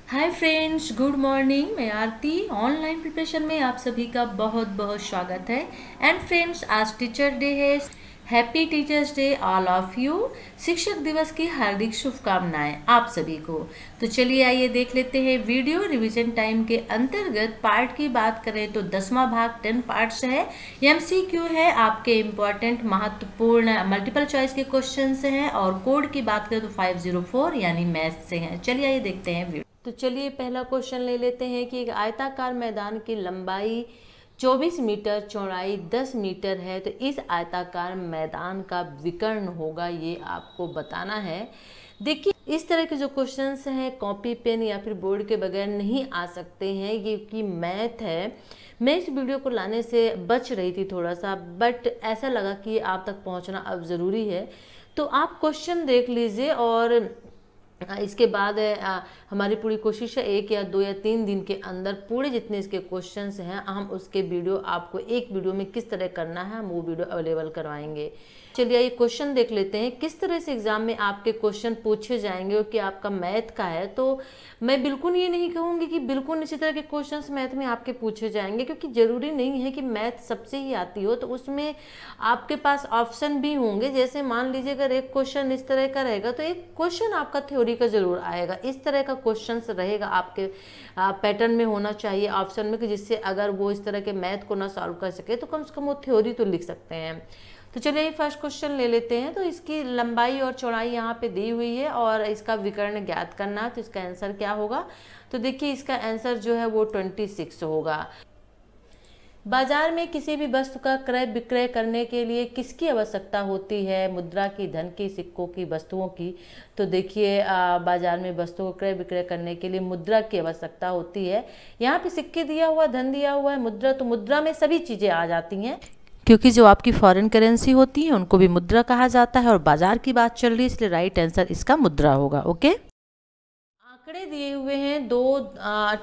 Hi friends, good morning. मैं आरती online preparation में आप सभी का बहुत बहुत स्वागत है। एंड फ्रेंड्स, आज टीचर डे है। Happy teachers day all of you. शिक्षक दिवस की हार्दिक शुभकामनाएं आप सभी को। तो चलिए आइए देख लेते हैं वीडियो। रिवीजन टाइम के अंतर्गत पार्ट की बात करें तो 10वां भाग 10 पार्ट्स है। एमसीक्यू है, आपके इम्पोर्टेंट महत्वपूर्ण मल्टीपल चॉइस के क्वेश्चंस हैं। और कोड की बात करें तो 504 यानी मैथ से हैं। चलिए आइए देखते हैं वीडियो। तो चलिए पहला क्वेश्चन ले लेते हैं कि एक आयताकार मैदान की लंबाई 24 मीटर, चौड़ाई 10 मीटर है, तो इस आयताकार मैदान का विकर्ण होगा, ये आपको बताना है। देखिए, इस तरह के जो क्वेश्चंस हैं कॉपी पेन या फिर बोर्ड के बगैर नहीं आ सकते हैं, ये कि मैथ है। मैं इस वीडियो को लाने से बच रही थी थोड़ा सा, बट ऐसा लगा कि आप तक पहुंचना अब ज़रूरी है। तो आप क्वेश्चन देख लीजिए और इसके बाद हमारी पूरी कोशिश है 1 या 2 या 3 दिन के अंदर पूरे जितने इसके क्वेश्चंस हैं हम उसके वीडियो आपको एक वीडियो में किस तरह करना है हम वो वीडियो अवेलेबल करवाएंगे। चलिए ये क्वेश्चन देख लेते हैं किस तरह से एग्जाम में आपके क्वेश्चन पूछे जाएंगे। कि आपका मैथ का है तो मैं बिल्कुल ये नहीं कहूँगी कि बिल्कुल इसी तरह के क्वेश्चंस मैथ में आपके पूछे जाएंगे, क्योंकि ज़रूरी नहीं है कि मैथ सबसे ही आती हो। तो उसमें आपके पास ऑप्शन भी होंगे। जैसे मान लीजिए अगर एक क्वेश्चन इस तरह का रहेगा तो एक क्वेश्चन आपका थ्योरी का जरूर आएगा। इस तरह का क्वेश्चन रहेगा आपके पैटर्न में होना चाहिए ऑप्शन में, कि जिससे अगर वो इस तरह के मैथ को ना सॉल्व कर सके तो कम से कम वो थ्योरी तो लिख सकते हैं। तो चलिए फर्स्ट क्वेश्चन ले लेते हैं। तो इसकी लंबाई और चौड़ाई यहाँ पे दी हुई है और इसका विकर्ण ज्ञात करना है। तो इसका आंसर क्या होगा? तो देखिए इसका आंसर जो है वो 26 होगा। बाजार में किसी भी वस्तु का क्रय विक्रय करने के लिए किसकी आवश्यकता होती है? मुद्रा की, धन की, सिक्कों की, वस्तुओं की। तो देखिए बाजार में वस्तुओं को क्रय विक्रय करने के लिए मुद्रा की आवश्यकता होती है। यहाँ पे सिक्के दिया हुआ, धन दिया हुआ है, मुद्रा, तो मुद्रा में सभी चीज़ें आ जाती हैं, क्योंकि जो आपकी फॉरेन करेंसी होती है उनको भी मुद्रा कहा जाता है। और बाजार की बात चल रही है इसलिए राइट आंसर इसका मुद्रा होगा। ओके, आंकड़े दिए हुए हैं 2,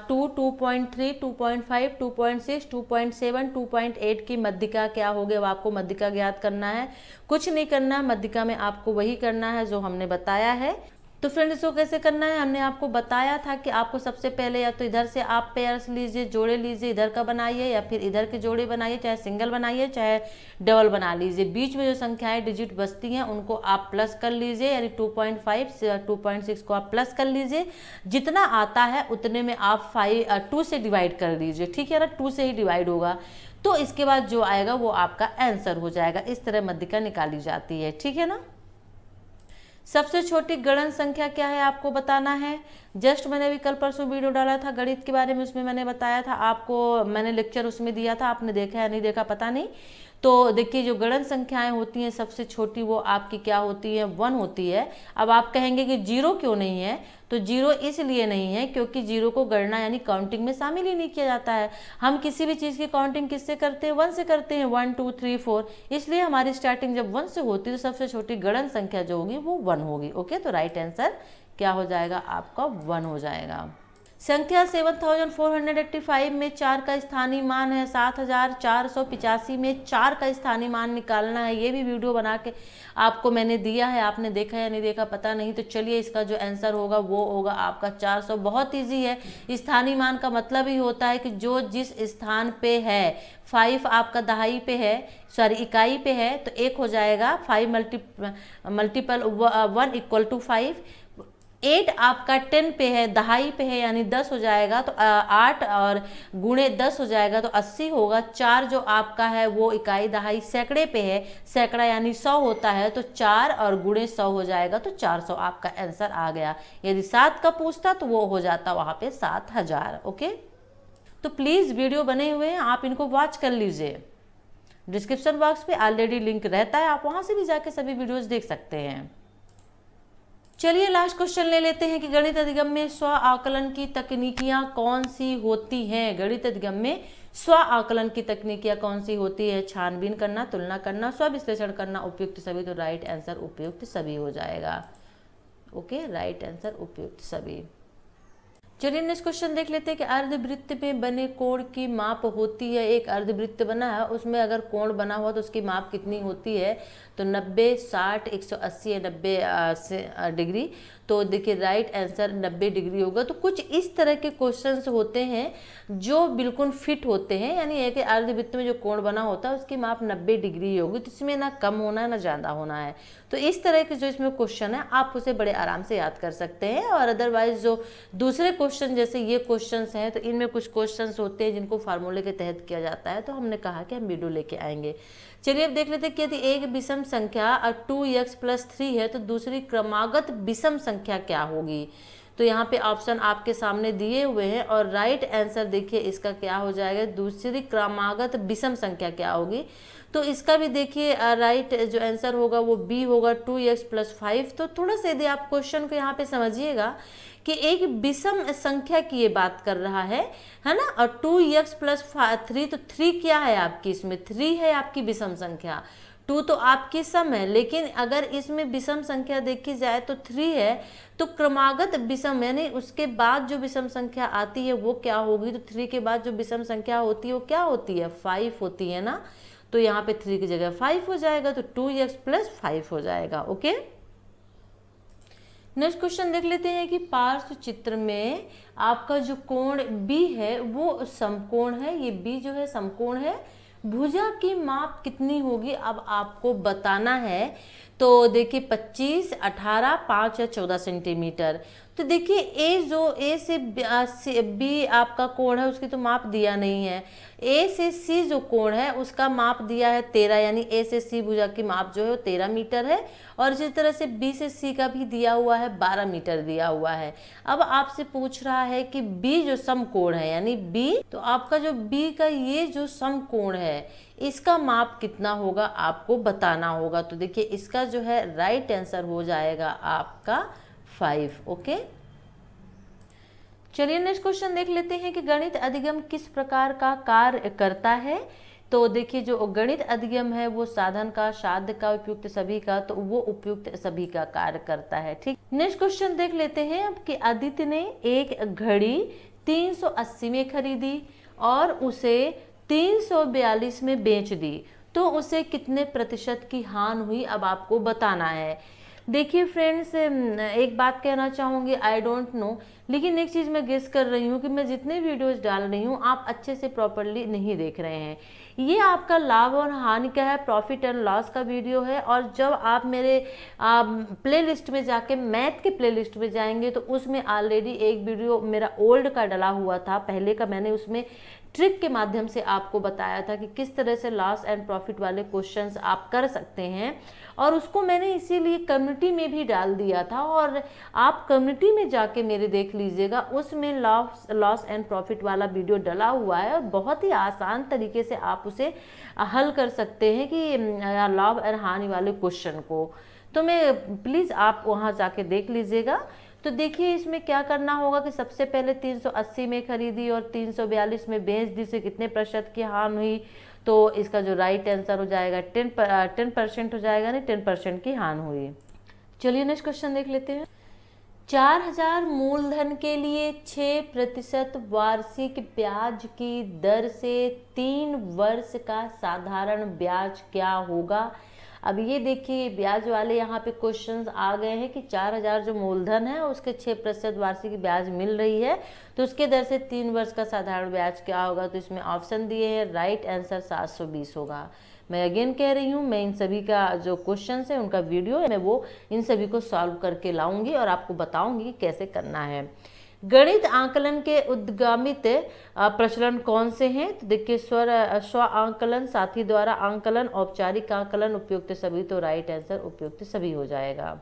2, 2.3, 2.5, 2.6, 2.7, 2.8 की मध्यिका क्या होगी? अब आपको मध्यिका ज्ञात करना है, कुछ नहीं करना है। मध्यिका में आपको वही करना है जो हमने बताया है। तो फ्रेंड्स इसको कैसे करना है हमने आपको बताया था कि आपको सबसे पहले या तो इधर से आप पेयर्स लीजिए, जोड़े लीजिए, इधर का बनाइए या फिर इधर के जोड़े बनाइए, चाहे सिंगल बनाइए चाहे डबल बना लीजिए। बीच में जो संख्याएं डिजिट बचती हैं उनको आप प्लस कर लीजिए, यानी 2.5 से 2.6 को आप प्लस कर लीजिए। जितना आता है उतने में आप 2 से डिवाइड कर लीजिए। ठीक है ना, 2 से ही डिवाइड होगा तो इसके बाद जो आएगा वो आपका आंसर हो जाएगा। इस तरह मध्यिका निकाली जाती है। ठीक है ना। सबसे छोटी गणन संख्या क्या है आपको बताना है। जस्ट मैंने अभी कल परसों वीडियो डाला था गणित के बारे में, उसमें मैंने बताया था आपको, मैंने लेक्चर उसमें दिया था, आपने देखा या नहीं देखा पता नहीं। तो देखिए जो गणन संख्याएं होती हैं सबसे छोटी वो आपकी क्या होती है? 1 होती है। अब आप कहेंगे कि 0 क्यों नहीं है? तो 0 इसलिए नहीं है क्योंकि 0 को गणना यानी काउंटिंग में शामिल ही नहीं किया जाता है। हम किसी भी चीज़ की काउंटिंग किससे करते हैं? 1 से करते हैं, 1 2 3 4। इसलिए हमारी स्टार्टिंग जब 1 से होती है तो सबसे छोटी गणन संख्या जो होगी वो 1 होगी। ओके, तो राइट आंसर क्या हो जाएगा? आपका 1 हो जाएगा। संख्या 7485 में 4 का स्थानीय मान है। 7485 में 4 का स्थानीय मान निकालना है। ये भी वीडियो बना के आपको मैंने दिया है, आपने देखा या नहीं देखा पता नहीं। तो चलिए इसका जो आंसर होगा वो होगा आपका 400। बहुत इजी है। स्थानीय मान का मतलब ही होता है कि जो जिस स्थान पे है। 5 आपका दहाई पे है, सॉरी इकाई पे है, तो 1 हो जाएगा। 5 मल्टीपल 1 इक्वल टू 5। 8 आपका 10 पे है, दहाई पे है, यानी 10 हो जाएगा। तो 8 और गुणे 10 हो जाएगा तो 80 होगा। 4 जो आपका है वो इकाई दहाई सैकड़े पे है, सैकड़ा यानी 100 होता है, तो 4 और गुणे 100 हो जाएगा तो 400 आपका आंसर आ गया। यदि 7 का पूछता तो वो हो जाता वहाँ पे 7000। ओके, तो प्लीज़ वीडियो बने हुए हैं, आप इनको वॉच कर लीजिए। डिस्क्रिप्शन बॉक्स पे ऑलरेडी लिंक रहता है, आप वहाँ से भी जाके सभी वीडियोज़ देख सकते हैं। चलिए लास्ट क्वेश्चन ले लेते हैं कि गणित अधिगम में स्व आकलन की तकनीकियां कौन सी होती हैं? गणित अधिगम में स्व आकलन की तकनीकियां कौन सी होती है? छानबीन करना, तुलना करना, स्व विश्लेषण करना, उपयुक्त सभी। तो राइट आंसर उपयुक्त सभी हो जाएगा। ओके, राइट आंसर उपयुक्त सभी। चलिए नेक्स्ट क्वेश्चन देख लेते हैं कि अर्धवृत्त में बने कोण की माप होती है। एक अर्धवृत्त बना है, उसमें अगर कोण बना हुआ तो उसकी माप कितनी होती है, तो 90, 60, 180 या 90 डिग्री। तो देखिए राइट आंसर 90 डिग्री होगा। तो कुछ इस तरह के क्वेश्चंस होते हैं जो बिल्कुल फिट होते हैं, यानी एक अर्धवृत्त में जो कोण बना होता है उसकी माप 90 डिग्री होगी, तो इसमें ना कम होना है ना ज़्यादा होना है। तो इस तरह के जो इसमें क्वेश्चन है आप उसे बड़े आराम से याद कर सकते हैं। और अदरवाइज जो दूसरे क्वेश्चन जैसे ये क्वेश्चंस हैं, तो इनमें कुछ क्वेश्चंस होते हैं जिनको फार्मूले के तहत किया जाता है, तो हमने कहा कि हम वीडियो लेके आएंगे। चलिए अब देख लेते हैं कि यदि एक विषम संख्या 2x+3 है तो दूसरी क्रमागत विषम संख्या क्या होगी। तो यहाँ पे ऑप्शन आपके सामने दिए हुए हैं और राइट आंसर देखिए इसका क्या हो जाएगा, दूसरी क्रमागत विषम संख्या क्या होगी। तो इसका भी देखिए राइट जो आंसर होगा वो बी होगा, 2x+5। तो थोड़ा सा यदि आप क्वेश्चन को यहाँ पे समझिएगा कि एक विषम संख्या की ये बात कर रहा है ना, और 2x+3, तो 3 क्या है आपकी, इसमें 3 है आपकी विषम संख्या, 2 तो आपकी सम है, लेकिन अगर इसमें विषम संख्या देखी जाए तो 3 है। तो क्रमागत विषम यानी उसके बाद जो विषम संख्या आती है वो क्या होगी, तो 3 के बाद जो विषम संख्या होती है वो क्या होती है, 5 होती है ना। तो यहाँ पे 3 की जगह 5 हो जाएगा, तो 2x+5 हो जाएगा। ओके, नेक्स्ट क्वेश्चन देख लेते हैं कि पार्श्व चित्र में आपका जो कोण B है वो समकोण है, ये B जो है समकोण है। भुजा की माप कितनी होगी अब आपको बताना है। तो देखिए 25, 18, 5 या 14 सेंटीमीटर। तो देखिए ए से बी आपका कोण है उसकी तो माप दिया नहीं है। ए से सी जो कोण है उसका माप दिया है 13, यानी ए से सी भुजा की माप जो है वो 13 मीटर है। और इसी तरह से बी से सी का भी दिया हुआ है 12 मीटर दिया हुआ है। अब आपसे पूछ रहा है कि बी जो समकोण है यानी बी, तो आपका जो बी का ये जो समकोण है इसका माप कितना होगा आपको बताना होगा। तो देखिए इसका जो है राइट आंसर हो जाएगा आपका 5। ओके, चलिए नेक्स्ट क्वेश्चन देख लेते हैं कि गणित अधिगम किस प्रकार का कार्य करता है। तो देखिए जो गणित अधिगम है वो साधन का, साध्य का, उपयुक्त सभी का, तो वो उपयुक्त सभी का कार्य करता है। ठीक, नेक्स्ट क्वेश्चन देख लेते हैं अब कि आदित्य ने एक घड़ी 380 में खरीदी और उसे 342 में बेच दी, तो उसे कितने प्रतिशत की हानि हुई अब आपको बताना है। देखिए फ्रेंड्स, एक बात कहना चाहूँगी, आई डोंट नो, लेकिन एक चीज़ मैं गेस कर रही हूँ कि मैं जितने वीडियोस डाल रही हूँ आप अच्छे से प्रॉपरली नहीं देख रहे हैं। ये आपका लाभ और हानि का है, प्रॉफिट एंड लॉस का वीडियो है। और जब आप मेरे प्लेलिस्ट में जाके मैथ के प्लेलिस्ट में जाएंगे तो उसमें ऑलरेडी एक वीडियो मेरा ओल्ड का डला हुआ था, पहले का। मैंने उसमें ट्रिक के माध्यम से आपको बताया था कि किस तरह से लॉस एंड प्रॉफिट वाले क्वेश्चंस आप कर सकते हैं, और उसको मैंने इसीलिए कम्युनिटी में भी डाल दिया था। और आप कम्युनिटी में जाके मेरे देख लीजिएगा, उसमें लॉस एंड प्रॉफिट वाला वीडियो डला हुआ है और बहुत ही आसान तरीके से आप उसे हल कर सकते हैं कि लाभ और हानि वाले क्वेश्चन को। तो मैं प्लीज़ आप वहाँ जाके देख लीजिएगा। तो देखिए इसमें क्या करना होगा कि सबसे पहले 380 में खरीदी और 342 में बेच दी, से कितने प्रतिशत की हानि हुई। तो इसका जो राइट आंसर हो जाएगा 10% हो जाएगा, नहीं 10% की हानि हुई। चलिए नेक्स्ट क्वेश्चन देख लेते हैं। 4000 मूलधन के लिए 6% वार्षिक ब्याज की दर से 3 वर्ष का साधारण ब्याज क्या होगा। अब ये देखिए ब्याज वाले यहाँ पे क्वेश्चंस आ गए हैं कि 4000 जो मूलधन है उसके 6% वार्षिक ब्याज मिल रही है, तो उसके दर से 3 वर्ष का साधारण ब्याज क्या होगा। तो इसमें ऑप्शन दिए हैं, राइट आंसर 720 होगा। मैं अगेन कह रही हूँ, मैं इन सभी का जो क्वेश्चंस है उनका वीडियो है, मैं वो इन सभी को सॉल्व करके लाऊंगी और आपको बताऊंगी कैसे करना है। गणित आंकलन के उद्गामित प्रचलन कौन से हैं। तो देखिए स्व आंकलन, साथी द्वारा आंकलन, औपचारिक आंकलन, उपयुक्त सभी। तो राइट आंसर उपयुक्त सभी हो जाएगा।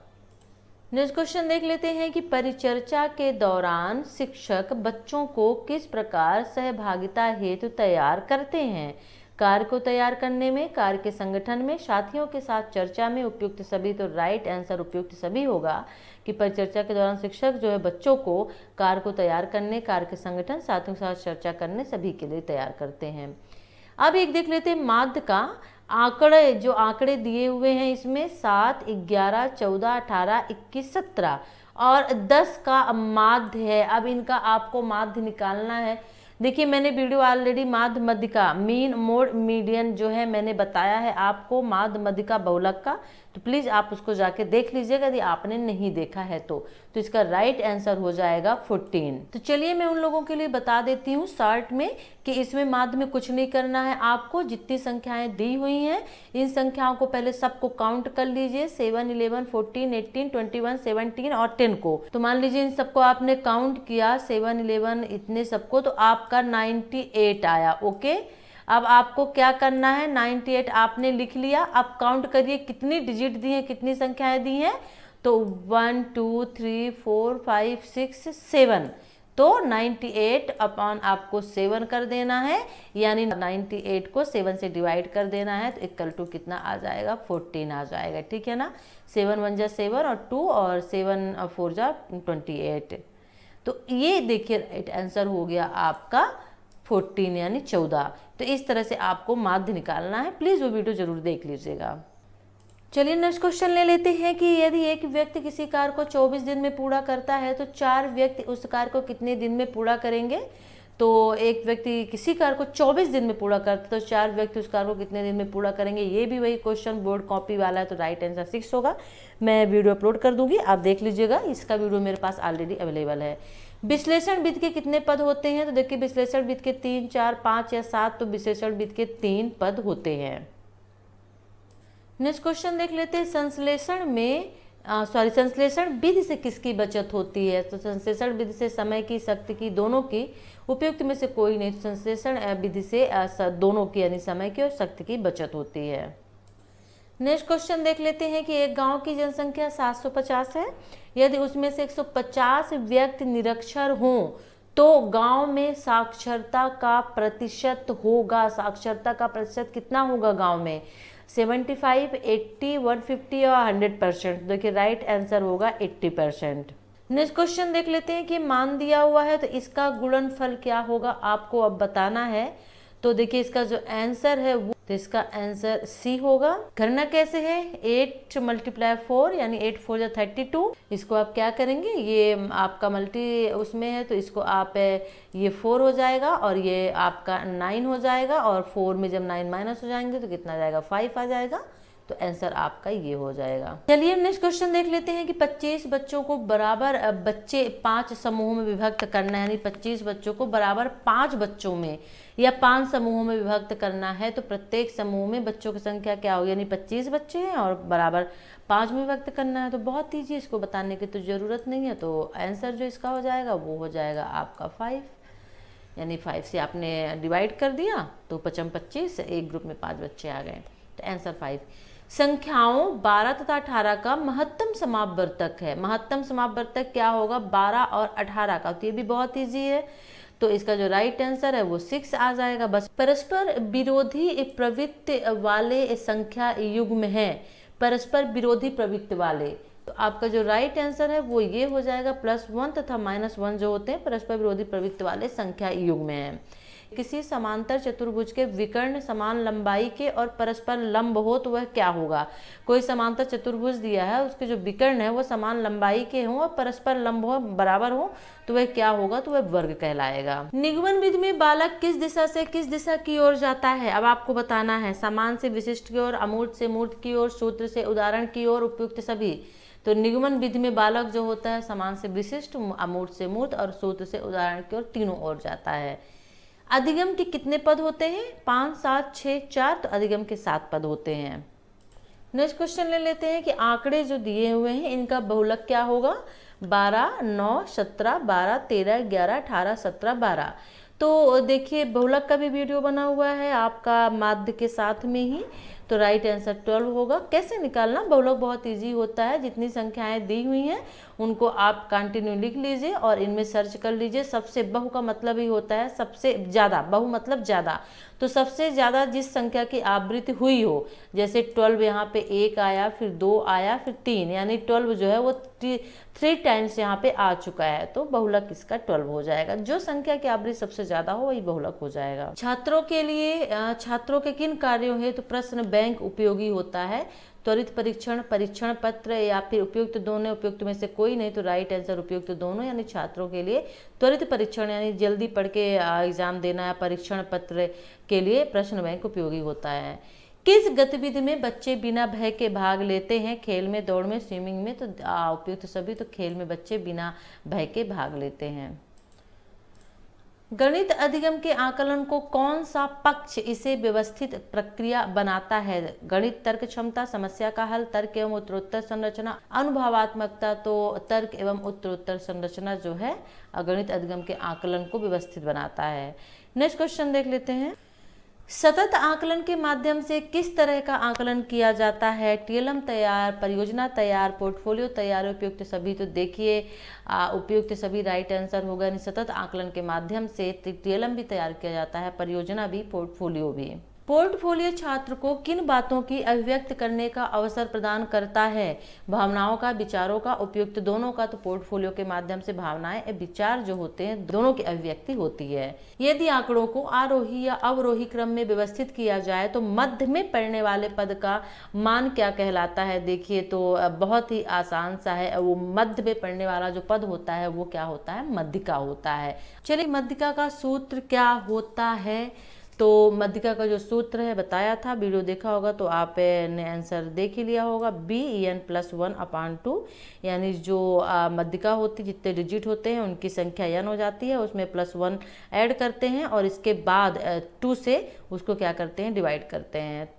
नेक्स्ट क्वेश्चन देख लेते हैं कि परिचर्चा के दौरान शिक्षक बच्चों को किस प्रकार सहभागिता हेतु तैयार करते हैं। कार्य को तैयार करने में, कार्य के संगठन में, साथियों के साथ चर्चा में, उपयुक्त सभी। तो राइट आंसर उपयुक्त सभी होगा कि परिचर्चा के दौरान शिक्षक जो है बच्चों को कार्य को तैयार करने, कार्य के संगठन, साथियों के साथ चर्चा करने, सभी के लिए तैयार करते हैं। अब एक देख लेते हैं माध्य का आंकड़े, जो आंकड़े दिए हुए हैं इसमें 7, 11, 14, 18, 21, 17 और 10 का माध्य है। अब इनका आपको माध्य निकालना है। देखिए मैंने वीडियो ऑलरेडी माध्य मध्यिका मीन मोड मीडियन जो है मैंने बताया है आपको माध्य मध्यिका बहुलक का, तो प्लीज आप उसको जाके देख लीजिएगा यदि आपने नहीं देखा है तो इसका राइट आंसर हो जाएगा 14। तो चलिए मैं उन लोगों के लिए बता देती हूँ शॉर्ट में कि इसमें माध्य में कुछ नहीं करना है आपको। जितनी संख्याएं दी हुई हैं इन संख्याओं को पहले सबको काउंट कर लीजिए, 7, 11, 14, 18, 21, 17 और 10 को। तो मान लीजिए इन सबको आपने काउंट किया 7, 11 इतने सबको, तो आपका 98 आया। ओके, अब आपको क्या करना है, 98 आपने लिख लिया। अब काउंट करिए कितनी डिजिट दी हैं, कितनी संख्याएं दी हैं। तो 1 2 3 4 5 6 7, तो 98 अपॉन आपको 7 कर देना है, यानी 98 को 7 से डिवाइड कर देना है, तो इक्वल टू कितना आ जाएगा, 14 आ जाएगा। ठीक है ना, 7 1 जा 7 और 2 और 7 4 जा 28। तो ये देखिए राइट आंसर हो गया आपका 14 यानी 14। तो इस तरह से आपको माध्य निकालना है, प्लीज वो वीडियो जरूर देख लीजिएगा। चलिए नेक्स्ट क्वेश्चन ले लेते हैं कि यदि एक व्यक्ति किसी कार्य को 24 दिन में पूरा करता है तो 4 व्यक्ति उस कार्य को कितने दिन में पूरा करेंगे। तो एक व्यक्ति किसी कार्य को 24 दिन में पूरा करता है तो 4 व्यक्ति उस कार्य को कितने दिन में पूरा करेंगे। ये भी वही क्वेश्चन बोर्ड कॉपी वाला है, तो राइट आंसर 6 होगा। मैं वीडियो अपलोड कर दूंगी, आप देख लीजिएगा, इसका वीडियो मेरे पास ऑलरेडी अवेलेबल है। विश्लेषण विधि के कितने पद होते हैं, तो देखिए विश्लेषण विधि के 3 4 5 या 7, तो विश्लेषण विधि के 3 पद होते हैं। नेक्स्ट क्वेश्चन देख लेते हैं, संश्लेषण विधि से किसकी बचत होती है। तो संश्लेषण विधि से समय की, शक्ति की, दोनों की, उपयुक्त में से कोई नहीं। संश्लेषण विधि से दोनों की यानी समय की और शक्ति की बचत होती है। नेक्स्ट क्वेश्चन देख लेते हैं कि एक गांव की जनसंख्या 750 है, यदि उसमें से 150 व्यक्ति निरक्षर हों तो गांव में साक्षरता का प्रतिशत होगा। साक्षरता का प्रतिशत कितना होगा गांव में, 75, 80, 150 और 100%। देखिए राइट आंसर होगा 80%। नेक्स्ट क्वेश्चन देख लेते हैं कि मान दिया हुआ है तो इसका गुणनफल क्या होगा, आपको अब बताना है। तो देखिए इसका जो आंसर है वो, तो इसका आंसर सी होगा। करना कैसे है, 8 × 4 यानी 8 4 जा 32। इसको आप क्या करेंगे, ये आपका मल्टी उसमें है तो इसको आप ये 4 हो जाएगा और ये आपका 9 हो जाएगा, और 4 में जब 9 माइनस हो जाएंगे तो कितना जाएगा, 5 आ जाएगा। तो आंसर आपका ये हो जाएगा। चलिए नेक्स्ट क्वेश्चन देख लेते हैं कि 25 बच्चों को बराबर 5 समूहों में विभक्त करना है, यानी 25 बच्चों को बराबर 5 बच्चों में या 5 समूहों में विभक्त करना है। तो प्रत्येक समूह में बच्चों की संख्या क्या होगी, यानी 25 बच्चे हैं और बराबर 5 में विभक्त करना है। तो बहुत ईजी, इसको बताने की तो जरूरत नहीं है। तो आंसर जो इसका हो जाएगा वो हो जाएगा आपका 5, यानी 5 से आपने डिवाइड कर दिया तो 5 25, एक ग्रुप में 5 बच्चे आ गए, तो आंसर 5। संख्याओं 12 तथा 18 का महत्तम समापवर्तक है। महत्तम समापवर्तक क्या होगा, 12 और 18 का। तो ये भी बहुत इजी है, तो इसका जो राइट आंसर है वो 6 आ जाएगा। बस परस्पर विरोधी प्रवृत्ति वाले संख्या युग्म है, परस्पर विरोधी प्रवृत्ति वाले। तो आपका जो राइट आंसर है वो ये हो जाएगा, +1 तथा -1 जो होते हैं परस्पर विरोधी प्रवृत्ति वाले संख्या युग्म है। किसी समांतर चतुर्भुज के विकर्ण समान लंबाई के और परस्पर लंब हो तो वह क्या होगा। कोई समांतर चतुर्भुज दिया है, उसके जो विकर्ण है वो समान लंबाई के हों और परस्पर लंब हो, बराबर हो, तो वह क्या होगा, तो वह वर्ग कहलाएगा। निगमन विधि में बालक किस दिशा से किस दिशा की ओर जाता है, अब आपको बताना है। समान से विशिष्ट की ओर, अमूर्त से मूर्त की ओर, सूत्र से उदाहरण की ओर, उपयुक्त सभी। तो निगमन विधि में बालक जो होता है समान से विशिष्ट, अमूर्त से मूर्त और सूत्र से उदाहरण की ओर, तीनों ओर जाता है। अधिगम के कितने पद होते हैं, 5 7 6 4, तो अधिगम के 7 पद होते हैं। नेक्स्ट क्वेश्चन ले लेते हैं कि आंकड़े जो दिए हुए हैं इनका बहुलक क्या होगा, 12 9 17 12 13 11 18 17 12। तो देखिए बहुलक का भी वीडियो बना हुआ है आपका माध्य के साथ में ही। तो राइट आंसर 12 होगा। कैसे निकालना, बहुलक बहुत इजी होता है। जितनी संख्याएं दी हुई हैं उनको आप कंटिन्यू लिख लीजिए और इनमें सर्च कर लीजिए। सबसे, बहु का मतलब ही होता है सबसे ज़्यादा, बहु मतलब ज़्यादा। तो सबसे ज़्यादा जिस संख्या की आवृत्ति हुई हो, जैसे 12 यहाँ पे 1 आया, फिर 2 आया, फिर 3, यानी 12 जो है वो 3 टाइम्स यहाँ पे आ चुका है, तो बहुलक इसका 12 हो जाएगा। जो संख्या की आवृत्ति सबसे ज्यादा हो वही बहुलक हो जाएगा। छात्रों के लिए छात्रों के किन कार्यों हेतु तो प्रश्न बैंक उपयोगी होता है? त्वरित परीक्षण, परीक्षण पत्र या फिर उपयुक्त दोनों, उपयुक्त में से कोई नहीं तो राइट आंसर उपयुक्त दोनों। यानी छात्रों के लिए त्वरित परीक्षण यानी जल्दी पढ़ के एग्जाम देना है, परीक्षण पत्र के लिए प्रश्न बैंक उपयोगी होता है। किस गतिविधि में बच्चे बिना भय के भाग लेते हैं? खेल में, दौड़ में, स्विमिंग में? तो उपयुक्त सभी। तो खेल में बच्चे बिना भय के भाग लेते हैं। गणित अधिगम के आकलन को कौन सा पक्ष इसे व्यवस्थित प्रक्रिया बनाता है? गणित तर्क क्षमता, समस्या का हल, तर्क एवं उत्तरोत्तर संरचना, अनुभवात्मकता। तो तर्क एवं उत्तरोत्तर संरचना जो है गणित अधिगम के आकलन को व्यवस्थित बनाता है। नेक्स्ट क्वेश्चन देख लेते हैं। सतत आकलन के माध्यम से किस तरह का आकलन किया जाता है? टीएलएम तैयार, परियोजना तैयार, पोर्टफोलियो तैयार, उपयुक्त सभी। तो देखिए उपयुक्त सभी राइट आंसर होगा। यानी सतत आकलन के माध्यम से टीएलएम भी तैयार किया जाता है, परियोजना भी, पोर्टफोलियो भी। पोर्टफोलियो छात्र को किन बातों की अभिव्यक्त करने का अवसर प्रदान करता है? भावनाओं का, विचारों का, उपयुक्त दोनों का। तो पोर्टफोलियो के माध्यम से भावनाएं, विचार जो होते हैं दोनों की अभिव्यक्ति होती है। यदि आंकड़ों को आरोही या अवरोही क्रम में व्यवस्थित किया जाए तो मध्य में पड़ने वाले पद का मान क्या कहलाता है? देखिए तो बहुत ही आसान सा है, वो मध्य में पड़ने वाला जो पद होता है वो क्या होता है? मध्यिका होता है। चलिए मध्यिका का सूत्र क्या होता है? तो मध्यिका का जो सूत्र है बताया था, वीडियो देखा होगा तो आपने आंसर देख ही लिया होगा। bn+1/2 यानी जो मध्यिका होती है, जितने डिजिट होते हैं उनकी संख्या n हो जाती है, उसमें +1 ऐड करते हैं और इसके बाद 2 से उसको क्या करते हैं? डिवाइड करते हैं।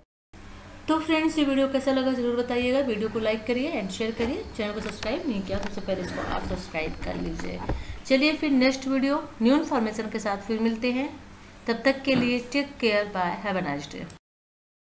तो फ्रेंड्स ये वीडियो कैसा लगा जरूर बताइएगा। वीडियो को लाइक करिए एंड शेयर करिए। चैनल को सब्सक्राइब नहीं किया तो सबसे पहले इसको आप सब्सक्राइब कर लीजिए। चलिए फिर नेक्स्ट वीडियो न्यू इन्फॉर्मेशन के साथ फिर मिलते हैं। तब तक के लिए take care, bye, have a nice day.